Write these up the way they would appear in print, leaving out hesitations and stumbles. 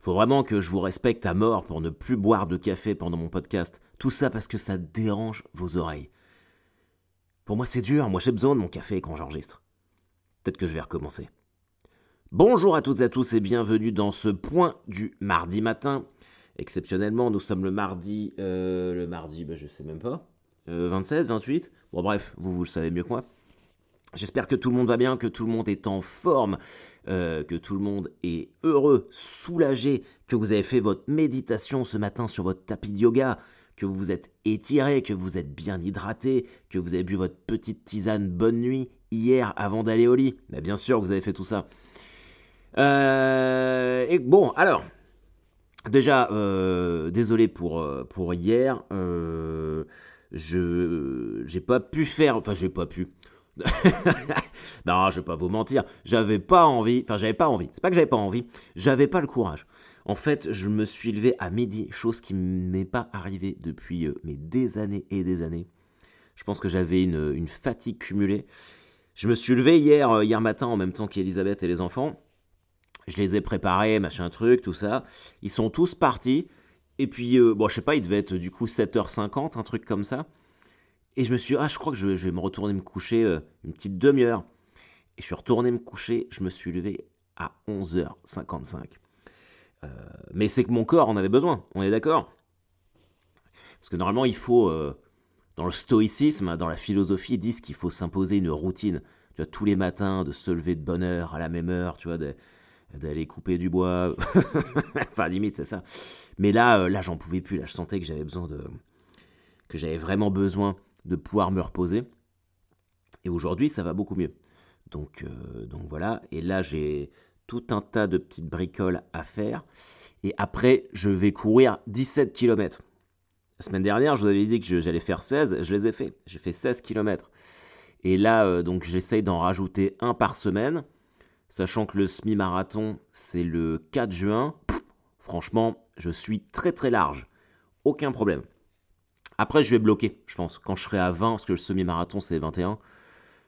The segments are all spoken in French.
Faut vraiment que je vous respecte à mort pour ne plus boire de café pendant mon podcast. Tout ça parce que ça dérange vos oreilles. Pour moi, c'est dur. Moi, j'ai besoin de mon café quand j'enregistre. Peut-être que je vais recommencer. Bonjour à toutes et à tous et bienvenue dans ce point du mardi matin. Exceptionnellement, nous sommes le mardi, je sais même pas, 27, 28. Bon bref, vous le savez mieux que moi. J'espère que tout le monde va bien, que tout le monde est en forme, que tout le monde est heureux, soulagé, que vous avez fait votre méditation ce matin sur votre tapis de yoga, que vous vous êtes étiré, que vous êtes bien hydraté, que vous avez bu votre petite tisane bonne nuit hier avant d'aller au lit. Mais bien sûr, vous avez fait tout ça. Et bon, alors, déjà, désolé pour hier. J'ai pas pu faire, enfin, j'ai pas pu. Non, je vais pas vous mentir, j'avais pas envie, c'est pas que j'avais pas envie, j'avais pas le courage. En fait, je me suis levé à midi, chose qui m'est pas arrivée depuis des années et des années. Je pense que j'avais une fatigue cumulée. Je me suis levé hier matin en même temps qu'Elisabeth et les enfants. Je les ai préparés, machin truc, tout ça. Ils sont tous partis. Et puis, je sais pas, il devait être du coup 7h50, un truc comme ça. Et je me suis dit, je crois que je vais me retourner me coucher une petite demi-heure. Et je suis retourné me coucher, je me suis levé à 11h55. Mais c'est que mon corps en avait besoin, on est d'accord? Parce que normalement, il faut, dans le stoïcisme, dans la philosophie, ils disent qu'il faut s'imposer une routine. Tu vois, tous les matins, de se lever de bonne heure, à la même heure, tu vois, d'aller couper du bois. Enfin, limite, c'est ça. Mais là, j'en pouvais plus. Là, je sentais que que j'avais vraiment besoin de pouvoir me reposer. Et aujourd'hui, ça va beaucoup mieux. Donc voilà. Et là, j'ai tout un tas de petites bricoles à faire. Et après, je vais courir 17 km. La semaine dernière, je vous avais dit que j'allais faire 16. Je les ai fait. J'ai fait 16 km. Et là, donc, j'essaye d'en rajouter un par semaine. Sachant que le semi-marathon, c'est le 4 juin. Franchement, je suis très très large. Aucun problème. Après, je vais bloquer, je pense. Quand je serai à 20, parce que le semi-marathon, c'est 21.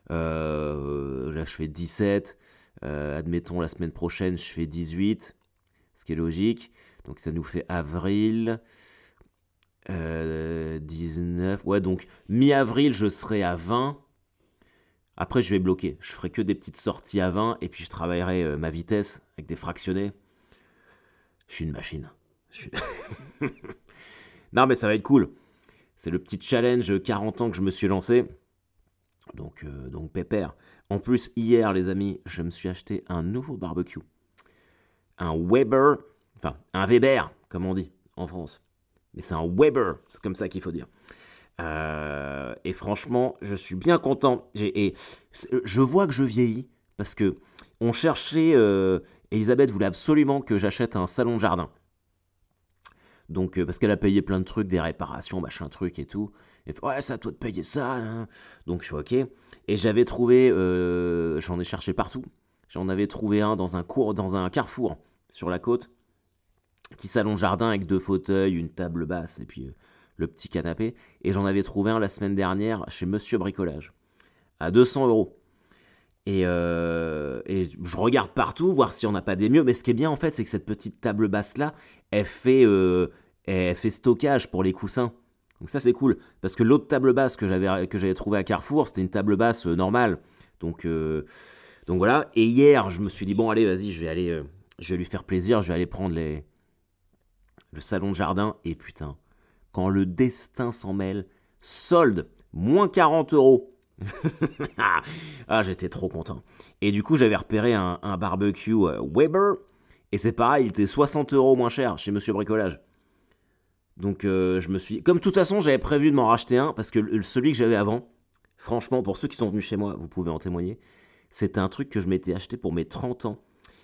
Là, je fais 17. Admettons, la semaine prochaine, je fais 18. Ce qui est logique. Donc, ça nous fait avril. 19. Ouais, donc, mi-avril, je serai à 20. Après, je vais bloquer. Je ferai que des petites sorties à 20. Et puis, je travaillerai ma vitesse avec des fractionnés. Je suis une machine. Non, mais ça va être cool. C'est le petit challenge 40 ans que je me suis lancé. Donc pépère. En plus, hier, les amis, je me suis acheté un nouveau barbecue. Un Weber. Enfin, un Weber, comme on dit en France. Mais c'est un Weber. C'est comme ça qu'il faut dire. Et franchement, je suis bien content. Je vois que je vieillis. Parce que on cherchait... Elisabeth voulait absolument que j'achète un salon de jardin. Donc, parce qu'elle a payé plein de trucs, des réparations, machin truc et tout. Elle fait, ouais, c'est à toi de payer ça. Hein. Donc, je suis ok. Et j'avais trouvé, j'en ai cherché partout. J'en avais trouvé un dans un carrefour sur la côte. Petit salon de jardin avec 2 fauteuils, une table basse et puis le petit canapé. Et j'en avais trouvé un la semaine dernière chez Monsieur Bricolage. À 200 €. Et je regarde partout, voir si on n'a pas des mieux. Mais ce qui est bien, en fait, c'est que cette petite table basse-là, elle fait stockage pour les coussins. Donc ça, c'est cool. Parce que l'autre table basse que j'avais trouvée à Carrefour, c'était une table basse normale. Donc voilà. Et hier, je me suis dit, bon, allez, vas-y, je vais lui faire plaisir. Je vais aller prendre le salon de jardin. Et putain, quand le destin s'en mêle, solde, moins 40 €. Ah, j'étais trop content. Et du coup, j'avais repéré un barbecue Weber. Et c'est pareil, il était 60 € moins cher chez Monsieur Bricolage. Donc, je me suis... Comme de toute façon, j'avais prévu de m'en racheter un. Parce que celui que j'avais avant, franchement, pour ceux qui sont venus chez moi, vous pouvez en témoigner, c'était un truc que je m'étais acheté pour mes 30 ans.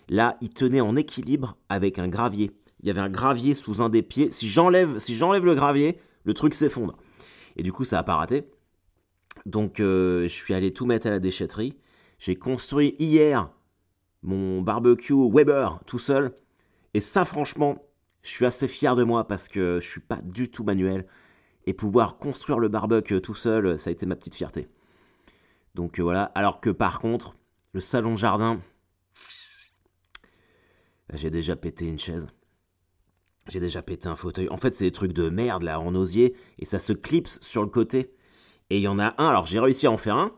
Là, il tenait en équilibre avec un gravier. Il y avait un gravier sous un des pieds. Si j'enlève le gravier, le truc s'effondre. Et du coup, ça n'a pas raté. Donc, je suis allé tout mettre à la déchetterie. J'ai construit hier mon barbecue Weber tout seul. Et ça, franchement, je suis assez fier de moi parce que je suis pas du tout manuel. Et pouvoir construire le barbecue tout seul, ça a été ma petite fierté. Donc voilà. Alors que par contre, le salon de jardin, j'ai déjà pété une chaise. J'ai déjà pété un fauteuil. En fait, c'est des trucs de merde là en osier et ça se clipse sur le côté. Et il y en a un, alors j'ai réussi à en faire un.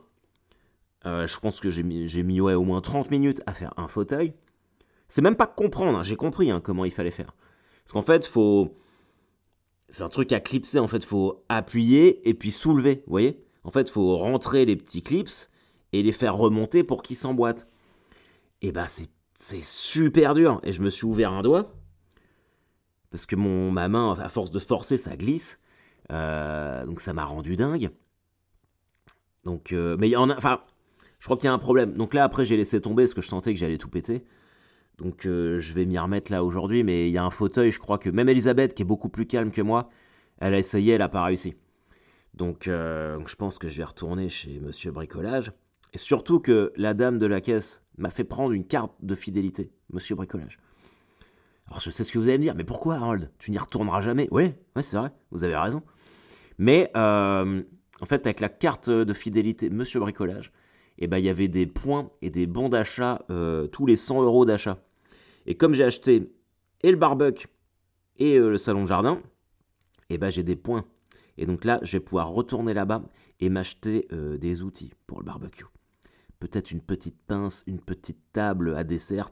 Je pense que j'ai mis ouais, au moins 30 minutes à faire un fauteuil. C'est même pas comprendre, hein, j'ai compris comment il fallait faire. Parce qu'en fait, c'est un truc à clipser, en fait, faut appuyer et puis soulever, vous voyez. En fait, faut rentrer les petits clips et les faire remonter pour qu'ils s'emboîtent. Et bah, c'est super dur. Et je me suis ouvert un doigt, parce que ma main, à force de forcer, ça glisse. Donc ça m'a rendu dingue. Donc, mais il y en a, enfin, je crois qu'il y a un problème. Donc là, après, j'ai laissé tomber parce que je sentais que j'allais tout péter. Donc je vais m'y remettre là aujourd'hui, mais il y a un fauteuil, je crois que même Elisabeth, qui est beaucoup plus calme que moi, elle a essayé, elle n'a pas réussi. Donc je pense que je vais retourner chez Monsieur Bricolage. Et surtout que la dame de la caisse m'a fait prendre une carte de fidélité, Monsieur Bricolage. Alors je sais ce que vous allez me dire, mais pourquoi Harold? Tu n'y retourneras jamais? Ouais, c'est vrai, vous avez raison. Mais en fait, avec la carte de fidélité Monsieur Bricolage, eh ben, il y avait des points et des bons d'achat tous les 100 euros d'achat. Et comme j'ai acheté et le barbecue et le salon de jardin, eh ben, j'ai des points. Et donc là, je vais pouvoir retourner là-bas et m'acheter des outils pour le barbecue. Peut-être une petite pince, une petite table à dessert.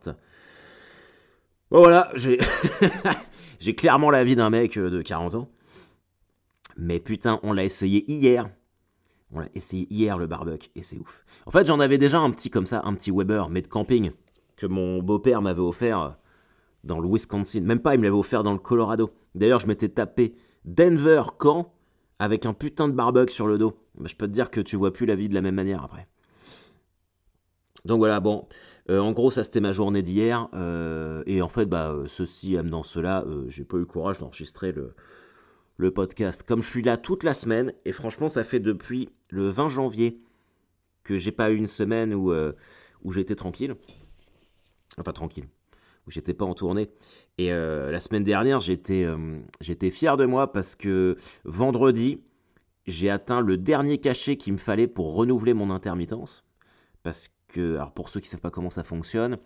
Bon, voilà, j'ai clairement la vie d'un mec de 40 ans. Mais putain, on l'a essayé hier. On l'a essayé hier le barbecue et c'est ouf. En fait, j'en avais déjà un petit comme ça, un petit Weber, mais de camping, que mon beau-père m'avait offert dans le Wisconsin. Même pas, il me l'avait offert dans le Colorado. D'ailleurs, je m'étais tapé Denver-Caen avec un putain de barbecue sur le dos. Bah, je peux te dire que tu vois plus la vie de la même manière après. Donc voilà, bon, en gros, ça c'était ma journée d'hier. Et en fait, ceci amenant cela, j'ai pas eu le courage d'enregistrer le podcast. Comme je suis là toute la semaine, et franchement, ça fait depuis le 20 janvier que j'ai pas eu une semaine où j'étais tranquille. Enfin, tranquille. Où j'étais pas en tournée. Et la semaine dernière, j'étais fier de moi parce que vendredi, j'ai atteint le dernier cachet qu'il me fallait pour renouveler mon intermittence. Parce que, alors pour ceux qui ne savent pas comment ça fonctionne,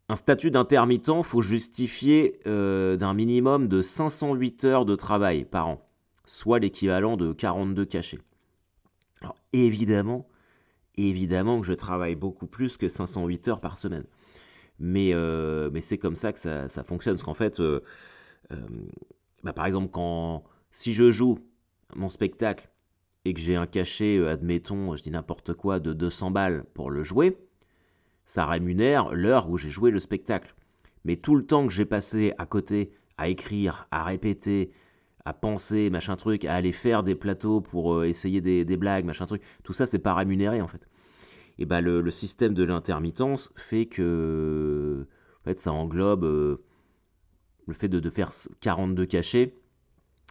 un statut d'intermittent, il faut justifier d'un minimum de 508 heures de travail par an, soit l'équivalent de 42 cachets. Alors évidemment que je travaille beaucoup plus que 508 heures par semaine. Mais c'est comme ça que ça fonctionne. Parce qu'en fait, par exemple, si je joue mon spectacle et que j'ai un cachet, admettons, je dis n'importe quoi, de 200 balles pour le jouer, ça rémunère l'heure où j'ai joué le spectacle. Mais tout le temps que j'ai passé à côté à écrire, à répéter, à penser, machin truc, à aller faire des plateaux pour essayer des blagues, machin truc, tout ça, c'est pas rémunéré en fait. Et le système de l'intermittence fait que en fait, ça englobe le fait de faire 42 cachets,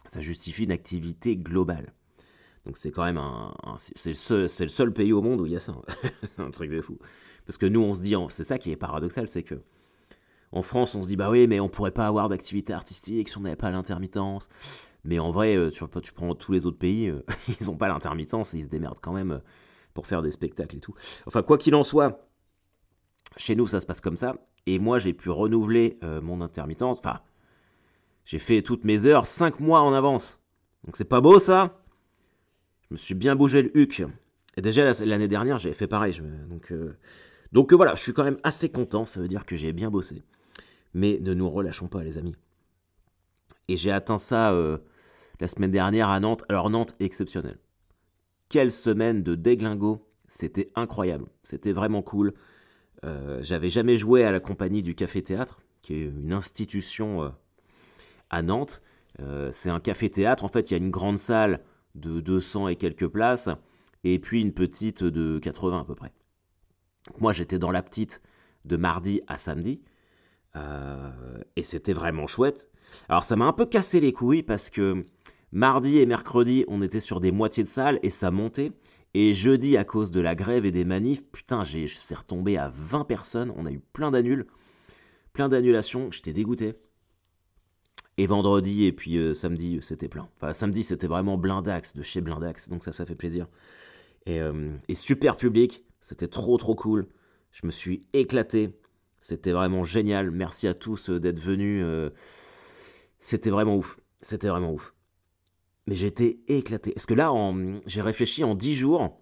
ça justifie une activité globale. Donc c'est quand même c'est le seul pays au monde où il y a ça. Un truc de fou. Parce que nous, on se dit, c'est ça qui est paradoxal, c'est que en France, on se dit, bah oui, mais on pourrait pas avoir d'activité artistique si on n'avait pas l'intermittence. Mais en vrai, tu prends tous les autres pays, ils n'ont pas l'intermittence et ils se démerdent quand même pour faire des spectacles et tout. Enfin, quoi qu'il en soit, chez nous, ça se passe comme ça. Et moi, j'ai pu renouveler mon intermittence. Enfin, j'ai fait toutes mes heures 5 mois en avance. Donc c'est pas beau, ça? Je me suis bien bougé le huc. Et déjà, l'année dernière, j'avais fait pareil. Donc voilà, je suis quand même assez content. Ça veut dire que j'ai bien bossé. Mais ne nous relâchons pas, les amis. Et j'ai atteint ça la semaine dernière à Nantes. Alors Nantes, exceptionnel. Quelle semaine de déglingo. C'était incroyable. C'était vraiment cool. J'avais jamais joué à la compagnie du Café Théâtre, qui est une institution à Nantes. C'est un café-théâtre. En fait, il y a une grande salle de 200 et quelques places, et puis une petite de 80 à peu près. Moi, j'étais dans la petite de mardi à samedi, et c'était vraiment chouette. Alors, ça m'a un peu cassé les couilles, parce que mardi et mercredi, on était sur des moitiés de salle, et ça montait. Et jeudi, à cause de la grève et des manifs, putain, c'est retombé à 20 personnes, on a eu plein d'annulations, j'étais dégoûté. Et vendredi et puis samedi, c'était plein. Enfin, samedi, c'était vraiment blindax, de chez Blindax, donc ça fait plaisir. Et super public, c'était trop cool. Je me suis éclaté, c'était vraiment génial. Merci à tous d'être venus C'était vraiment ouf. C'était vraiment ouf. Mais j'étais éclaté. Parce que là, j'ai réfléchi en 10 jours.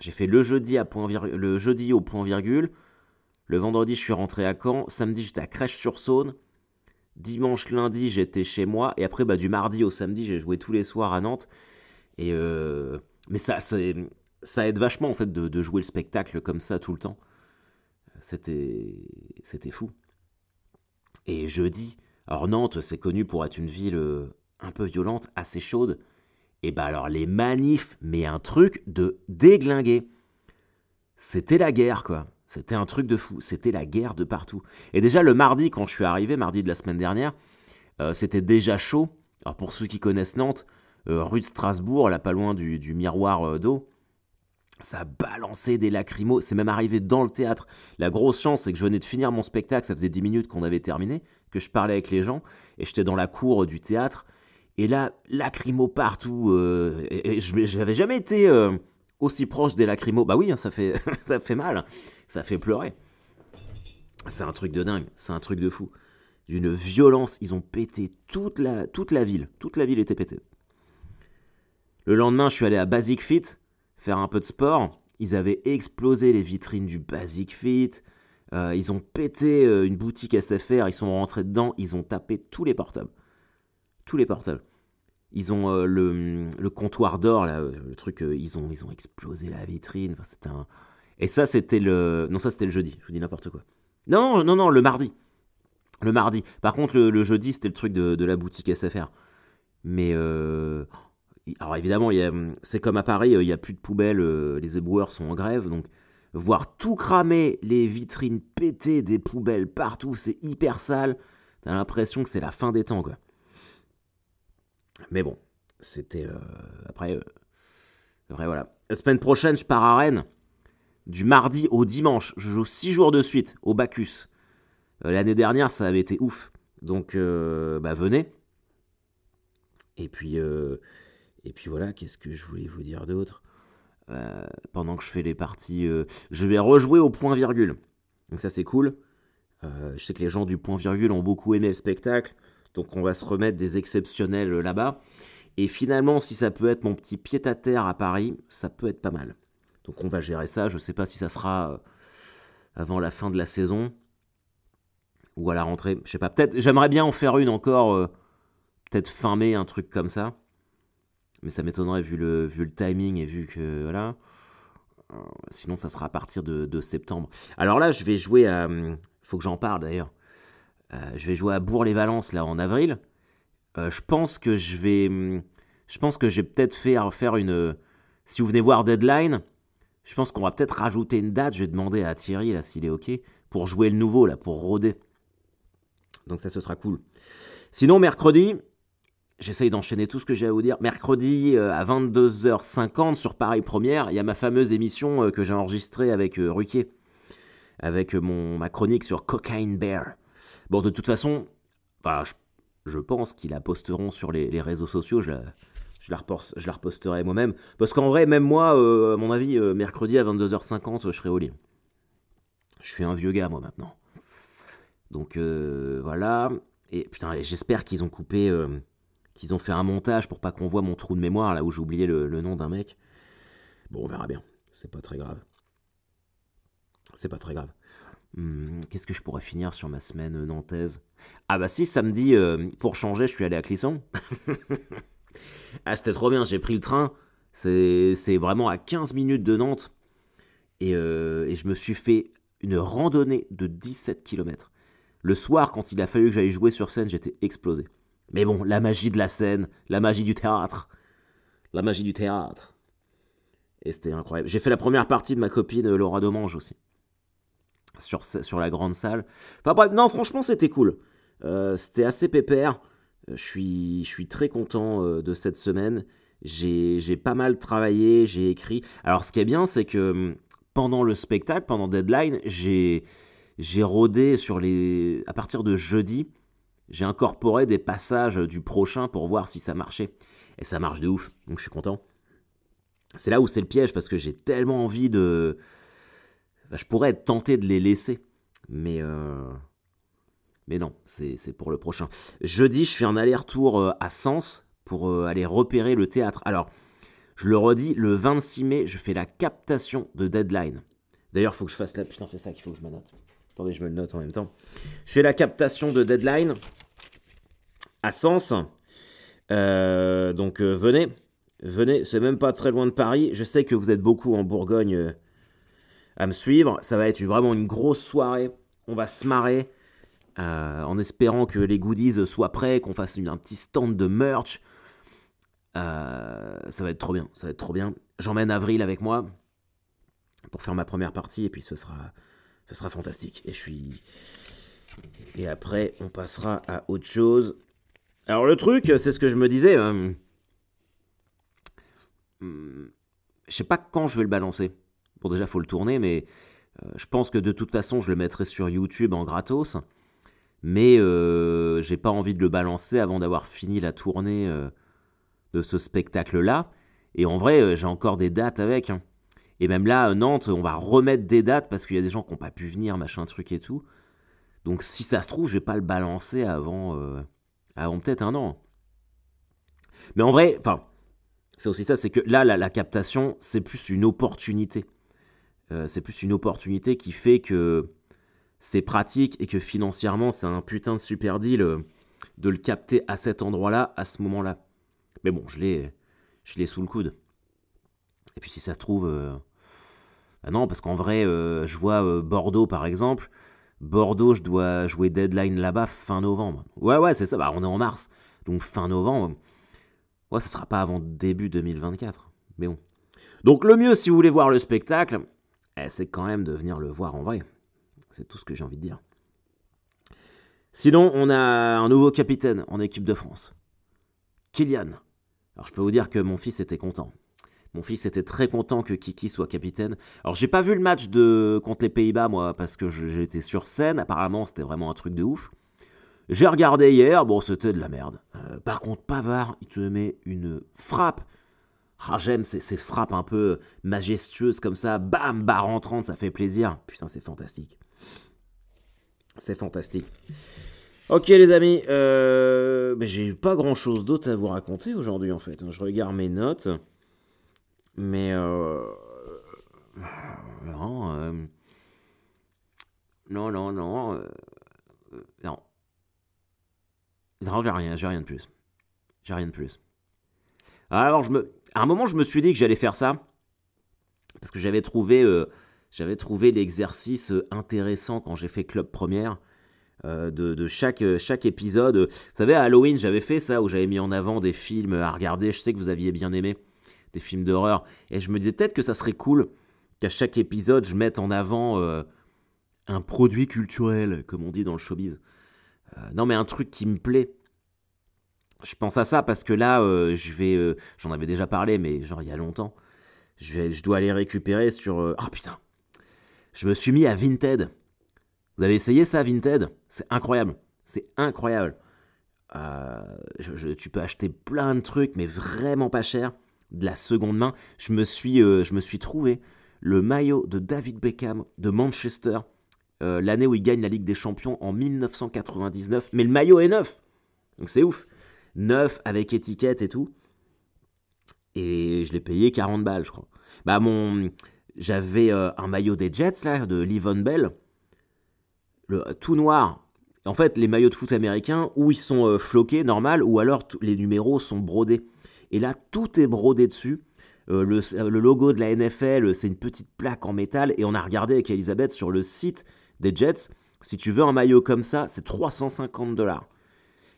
J'ai fait le jeudi, le jeudi au point virgule. Le vendredi, je suis rentré à Caen. Samedi, j'étais à Crèche-sur-Saône. Dimanche, lundi, j'étais chez moi. Et après, du mardi au samedi, j'ai joué tous les soirs à Nantes. Et mais ça aide vachement, en fait, de jouer le spectacle comme ça tout le temps. C'était fou. Et jeudi, alors Nantes, c'est connu pour être une ville un peu violente, assez chaude. Et alors les manifs, mais un truc de déglingué. C'était la guerre, quoi. C'était un truc de fou. C'était la guerre de partout. Et déjà le mardi, quand je suis arrivé, mardi de la semaine dernière, c'était déjà chaud. Alors pour ceux qui connaissent Nantes, rue de Strasbourg, là pas loin du miroir d'eau, ça balançait des lacrymos. C'est même arrivé dans le théâtre. La grosse chance, c'est que je venais de finir mon spectacle. Ça faisait 10 minutes qu'on avait terminé, que je parlais avec les gens. Et j'étais dans la cour du théâtre. Et là, lacrymo partout. Et je n'avais jamais été aussi proche des lacrymos. Bah oui, hein, ça fait, ça fait mal. Ça fait pleurer. C'est un truc de dingue. C'est un truc de fou. D'une violence. Ils ont pété toute la ville. Toute la ville était pétée. Le lendemain, je suis allé à Basic Fit faire un peu de sport. Ils avaient explosé les vitrines du Basic Fit. Ils ont pété une boutique SFR. Ils sont rentrés dedans. Ils ont tapé tous les portables. Tous les portables. Ils ont le comptoir d'or, là, le truc, ils ont explosé la vitrine. Enfin, c'était un... Et ça, c'était le... Non, ça, c'était le jeudi. Je vous dis n'importe quoi. Non, le mardi. Le mardi. Par contre, le jeudi, c'était le truc de la boutique SFR. Mais... Alors évidemment, c'est comme à Paris, il n'y a plus de poubelles, les éboueurs sont en grève. Donc, voir tout cramer, les vitrines pétées, des poubelles partout, c'est hyper sale. T'as l'impression que c'est la fin des temps, quoi. Mais bon, c'était... Après, voilà. La semaine prochaine, je pars à Rennes. Du mardi au dimanche. Je joue 6 jours de suite au Bacchus. L'année dernière, ça avait été ouf. Donc, venez. Et puis voilà, qu'est-ce que je voulais vous dire d'autre pendant que je fais les parties... je vais rejouer au point virgule. Donc ça, c'est cool. Je sais que les gens du point virgule ont beaucoup aimé le spectacle. Donc on va se remettre des exceptionnels là-bas. Et finalement, si ça peut être mon petit pied-à-terre à Paris, ça peut être pas mal. Donc on va gérer ça. Je ne sais pas si ça sera avant la fin de la saison ou à la rentrée. Je sais pas. Peut-être, j'aimerais bien en faire une encore, peut-être fin mai, un truc comme ça. Mais ça m'étonnerait vu le timing et vu que voilà. Sinon, ça sera à partir de septembre. Alors là, je vais jouer à... faut que j'en parle d'ailleurs. Je vais jouer à Bourg-les-Valences là en avril. Je pense que je vais peut-être faire une... Si vous venez voir Deadline, je pense qu'on va peut-être rajouter une date. Je vais demander à Thierry là s'il est ok pour jouer le nouveau là, pour rôder. Donc ça, ce sera cool. Sinon, mercredi, j'essaye d'enchaîner tout ce que j'ai à vous dire. Mercredi à 22h50 sur Paris Première, il y a ma fameuse émission que j'ai enregistrée avec Ruquier, avec ma chronique sur Cocaine Bear. Bon, de toute façon, je pense qu'ils la posteront sur les réseaux sociaux. Je la reposterai moi-même. Parce qu'en vrai, même moi, à mon avis, mercredi à 22h50, je serai au lit. Je suis un vieux gars, moi, maintenant. Donc, voilà. Et putain, j'espère qu'ils ont coupé... qu'ils ont fait un montage pour pas qu'on voit mon trou de mémoire, là où j'ai oublié le nom d'un mec. Bon, on verra bien. C'est pas très grave. C'est pas très grave. Qu'est-ce que je pourrais finir sur ma semaine nantaise? Ah bah si, samedi, pour changer, je suis allé à Clisson. Ah, c'était trop bien, j'ai pris le train. C'est vraiment à 15 minutes de Nantes. Et je me suis fait une randonnée de 17 km. Le soir, quand il a fallu que j'aille jouer sur scène, j'étais explosé. Mais bon, la magie de la scène, la magie du théâtre. La magie du théâtre. Et c'était incroyable. J'ai fait la première partie de ma copine Laura Domange aussi. Sur la grande salle. Enfin bref, non, franchement, c'était cool. C'était assez pépère. Je suis très content de cette semaine. J'ai pas mal travaillé, j'ai écrit. Alors, ce qui est bien, c'est que pendant le spectacle, pendant Deadline, j'ai rodé à partir de jeudi, j'ai incorporé des passages du prochain pour voir si ça marchait. Et ça marche de ouf, donc je suis content. C'est là où c'est le piège, parce que j'ai tellement envie de... je pourrais être tenté de les laisser, mais Mais non, c'est pour le prochain. Jeudi, je fais un aller-retour à Sens pour aller repérer le théâtre. Alors, je le redis, le 26 mai, je fais la captation de Deadline. D'ailleurs, il faut que je fasse la... Putain, c'est ça qu'il faut que je me note. Attendez, je me le note en même temps. Je fais la captation de Deadline à Sens. Donc, venez. Venez, c'est même pas très loin de Paris. Je sais que vous êtes beaucoup en Bourgogne à me suivre. Ça va être vraiment une grosse soirée. On va se marrer. En espérant que les goodies soient prêts, qu'on fasse un petit stand de merch. Ça va être trop bien, ça va être trop bien. J'emmène Avril avec moi pour faire ma première partie et puis ce sera fantastique. Et après, on passera à autre chose. Alors le truc, c'est ce que je me disais. Je sais pas quand je vais le balancer. Bon, déjà, faut le tourner, mais je pense que de toute façon, je le mettrai sur YouTube en gratos. Mais j'ai pas envie de le balancer avant d'avoir fini la tournée de ce spectacle-là. Et en vrai, j'ai encore des dates avec. Hein. Et même là, à Nantes, on va remettre des dates parce qu'il y a des gens qui n'ont pas pu venir, machin truc et tout. Donc si ça se trouve, je vais pas le balancer avant peut-être un an. Mais en vrai, enfin, c'est aussi ça, c'est que là, la captation, c'est plus une opportunité. C'est plus une opportunité qui fait que c'est pratique et que financièrement, c'est un putain de super deal de le capter à cet endroit-là, à ce moment-là. Mais bon, je l'ai sous le coude. Et puis si ça se trouve... bah non, parce qu'en vrai, je vois Bordeaux par exemple. Bordeaux, je dois jouer Deadline là-bas fin novembre. Ouais, c'est ça, bah on est en mars. Donc fin novembre, ouais, ça sera pas avant début 2024. Mais bon. Donc le mieux, si vous voulez voir le spectacle, c'est quand même de venir le voir en vrai. C'est tout ce que j'ai envie de dire. Sinon, on a un nouveau capitaine en équipe de France. Kylian. Alors je peux vous dire que mon fils était content. Mon fils était très content que Kiki soit capitaine. Alors j'ai pas vu le match contre les Pays-Bas moi parce que j'étais sur scène. Apparemment c'était vraiment un truc de ouf. J'ai regardé hier, bon c'était de la merde. Par contre Pavard, il te met une frappe. Ah, j'aime ces frappes un peu majestueuses comme ça. Bam, barre entrante, ça fait plaisir. Putain c'est fantastique. C'est fantastique. Ok les amis, j'ai pas grand chose d'autre à vous raconter aujourd'hui en fait. Je regarde mes notes. Mais non, non, non, j'ai rien de plus. J'ai rien de plus. Alors à un moment, je me suis dit que j'allais faire ça parce que j'avais trouvé l'exercice intéressant quand j'ai fait Club Première de chaque épisode. Vous savez, à Halloween, j'avais fait ça où j'avais mis en avant des films à regarder. Je sais que vous aviez bien aimé. Des films d'horreur. Et je me disais peut-être que ça serait cool qu'à chaque épisode, je mette en avant un produit culturel, comme on dit dans le showbiz. Non, mais un truc qui me plaît. Je pense à ça parce que là, j'en avais déjà parlé, mais genre il y a longtemps. Je dois aller récupérer sur... Oh putain. Je me suis mis à Vinted. Vous avez essayé ça, Vinted? C'est incroyable. C'est incroyable. Tu peux acheter plein de trucs, mais vraiment pas cher. De la seconde main, je me suis trouvé le maillot de David Beckham de Manchester, l'année où il gagne la Ligue des Champions en 1999, mais le maillot est neuf, donc c'est ouf, neuf avec étiquette et tout, et je l'ai payé 40 balles je crois. J'avais un maillot des Jets là, de Le'Veon Bell, tout noir. En fait, les maillots de foot américains, où ils sont floqués, normal, ou alors les numéros sont brodés. Et là, tout est brodé dessus. Le logo de la NFL, c'est une petite plaque en métal. Et on a regardé avec Elisabeth sur le site des Jets. Si tu veux un maillot comme ça, c'est 350$.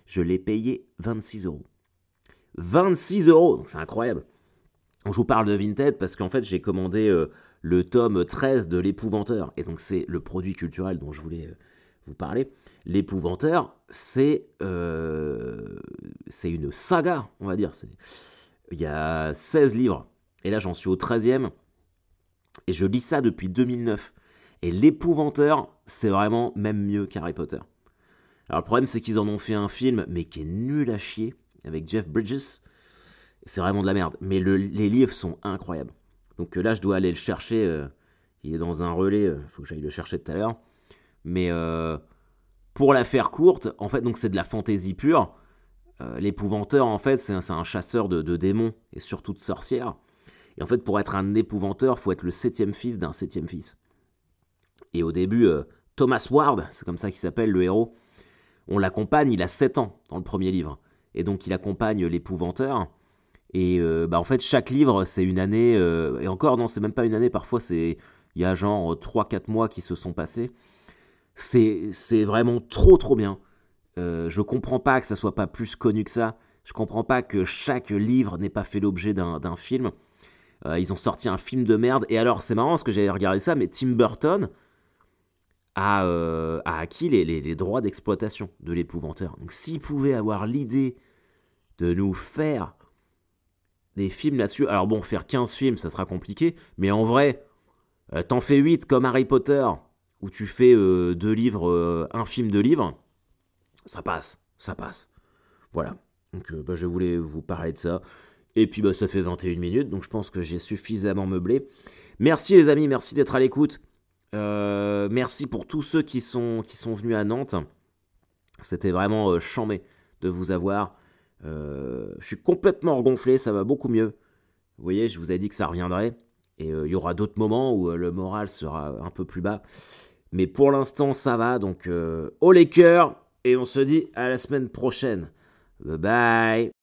Je l'ai payé 26€. 26€, donc c'est incroyable. Je vous parle de Vinted parce qu'en fait, j'ai commandé le tome 13 de l'Épouvanteur. Et donc, c'est le produit culturel dont je voulais vous parler. L'Épouvanteur, c'est une saga, on va dire. Il y a 16 livres. Et là, j'en suis au 13e. Et je lis ça depuis 2009. Et L'Épouvanteur, c'est vraiment même mieux qu'Harry Potter. Alors, le problème, c'est qu'ils en ont fait un film, mais qui est nul à chier, avec Jeff Bridges. C'est vraiment de la merde. Mais les livres sont incroyables. Donc là, je dois aller le chercher. Il est dans un relais. Il faut que j'aille le chercher tout à l'heure. Mais Pour la faire courte, en fait, donc c'est de la fantaisie pure. L'épouvanteur, en fait, c'est un chasseur de démons et surtout de sorcières. Et en fait, pour être un épouvanteur, il faut être le 7e fils d'un 7e fils. Et au début, Thomas Ward, c'est comme ça qu'il s'appelle, le héros, on l'accompagne, il a 7 ans dans le premier livre. Et donc il accompagne l'épouvanteur. Et en fait, chaque livre, c'est une année. Et encore, non, c'est même pas une année, parfois, il y a genre 3-4 mois qui se sont passés. C'est vraiment trop bien. Je comprends pas que ça soit pas plus connu que ça. Je comprends pas que chaque livre n'ait pas fait l'objet d'un film. Ils ont sorti un film de merde. Et alors, c'est marrant parce que j'avais regardé ça, mais Tim Burton a acquis les droits d'exploitation de l'épouvanteur. Donc, s'il pouvait avoir l'idée de nous faire des films là-dessus, alors bon, faire 15 films, ça sera compliqué, mais en vrai, t'en fais 8 comme Harry Potter, où tu fais 2 livres, un film de livres, ça passe. Voilà. Donc, je voulais vous parler de ça. Et puis, ça fait 21 minutes, donc je pense que j'ai suffisamment meublé. Merci les amis, merci d'être à l'écoute. Merci pour tous ceux qui sont venus à Nantes. C'était vraiment chambé de vous avoir. Je suis complètement regonflé, ça va beaucoup mieux. Vous voyez, je vous ai dit que ça reviendrait. Et il y aura d'autres moments où le moral sera un peu plus bas. Mais pour l'instant, ça va. Donc, haut les cœurs. Et on se dit à la semaine prochaine. Bye bye.